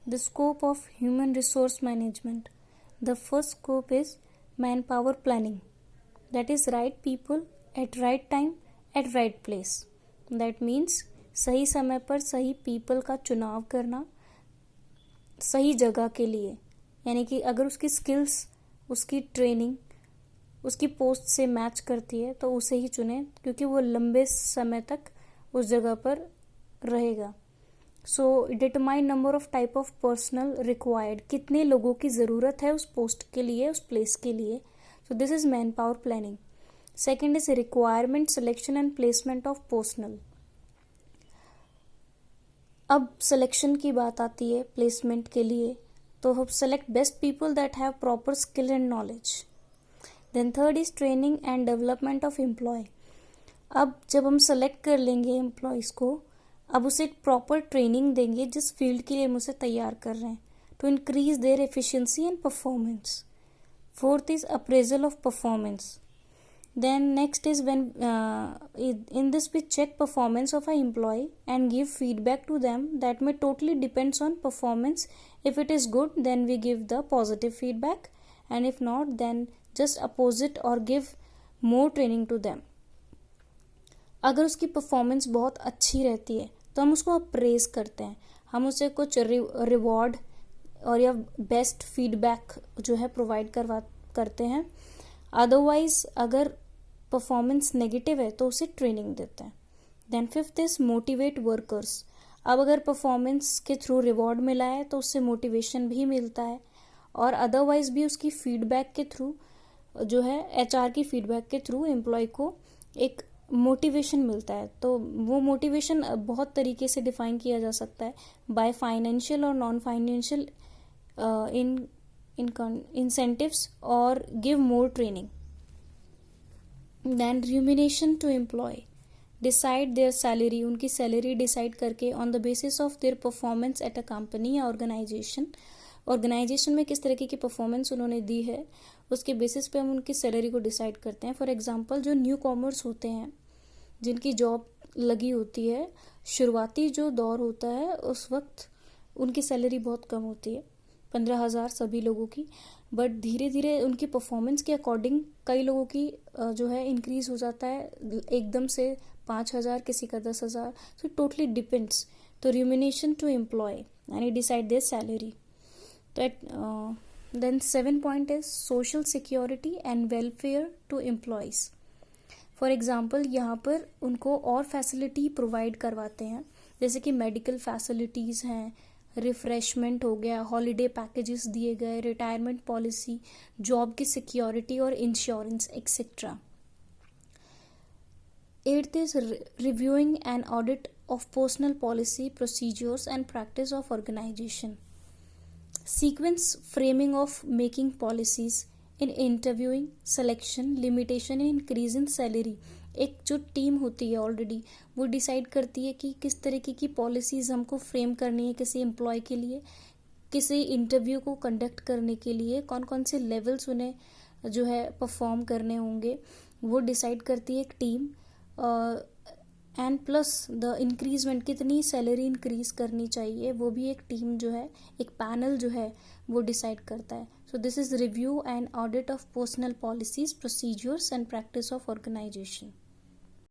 The scope of human resource management. The first scope is manpower planning. That is right people at right time at right place. That means सही समय पर सही people का चुनाव करना सही जगह के लिए, यानी कि अगर उसकी स्किल्स, उसकी ट्रेनिंग उसकी पोस्ट से मैच करती है तो उसे ही चुने, क्योंकि वो लंबे समय तक उस जगह पर रहेगा. So determine number of type of personal required. कितने लोगों की ज़रूरत है उस पोस्ट के लिए, उस प्लेस के लिए. So this is man power planning. Second is requirement selection and placement of personal. अब सिलेक्शन की बात आती है प्लेसमेंट के लिए, तो हम select best people that have proper skill and knowledge. Then third is training and development of employ. अब जब हम सेलेक्ट कर लेंगे एम्प्लॉयज़ को, अब उसे एक प्रॉपर ट्रेनिंग देंगे जिस फील्ड के लिए हम उसे तैयार कर रहे हैं, to increase their efficiency and performance. Fourth is appraisal of performance. Then next is when in this we check performance of our employee and give feedback to them that may totally depends on performance. If it is good, then we give the positive feedback, and if not, then just oppose it or give more training to them. अगर उसकी performance बहुत अच्छी रहती है तो हम उसको apprise करते हैं, हम उसे कुछ रिवॉर्ड और या बेस्ट फीडबैक जो है प्रोवाइड करते हैं. अदरवाइज अगर परफॉर्मेंस नेगेटिव है तो उसे ट्रेनिंग देते हैं. Then fifth is motivate workers. अब अगर परफॉर्मेंस के थ्रू रिवॉर्ड मिला है तो उससे मोटिवेशन भी मिलता है, और अदरवाइज भी उसकी फीडबैक के थ्रू जो है एचआर की फीडबैक के थ्रू एम्प्लॉय को एक मोटिवेशन मिलता है. तो वो मोटिवेशन बहुत तरीके से डिफाइन किया जा सकता है, बाय फाइनेंशियल और नॉन फाइनेंशियल इंसेंटिव्स और give more training. Then remuneration to employ. Decide their salary. उनकी सैलरी डिसाइड करके on the basis of their performance at a company या ऑर्गेनाइजेशन में किस तरीके की परफॉर्मेंस उन्होंने दी है उसके बेसिस पे हम उनकी सैलरी को डिसाइड करते हैं. फॉर एग्जांपल जो न्यू कॉमर्स होते हैं जिनकी जॉब लगी होती है, शुरुआती जो दौर होता है उस वक्त उनकी सैलरी बहुत कम होती है, 15,000 सभी लोगों की. बट धीरे धीरे उनकी परफॉर्मेंस के अकॉर्डिंग कई लोगों की जो है इंक्रीज हो जाता है, एकदम से 5,000, किसी का 10,000. So totally depends. तो रिम्यूनरेशन टू एम्प्लॉय यानी डिसाइड देयर सैलरी. तो then 7 point is social security and welfare to employees. For example यहाँ पर उनको और फैसिलिटी प्रोवाइड करवाते हैं, जैसे कि मेडिकल फैसिलिटीज़ हैं, रिफ्रेशमेंट हो गया, हॉलीडे पैकेजेस दिए गए, रिटायरमेंट पॉलिसी, जॉब की सिक्योरिटी और insurance etcetera. 8th is reviewing and audit of personal policy, procedures and practice of organization. Sequence framing of making policies in interviewing, selection, limitation and increase in salary. एक जो team होती है already वो decide करती है कि किस तरीके की पॉलिसीज़ हमको फ्रेम करनी है किसी एम्प्लॉय के लिए, किसी इंटरव्यू को कंडक्ट करने के लिए कौन कौन से लेवल्स उन्हें जो है परफॉर्म करने होंगे, वो डिसाइड करती है एक team. And plus the increment, कितनी सैलरी इंक्रीज करनी चाहिए, वो भी एक टीम जो है, एक पैनल जो है वो डिसाइड करता है. So this is review and audit of personal policies, procedures and practice of organisation.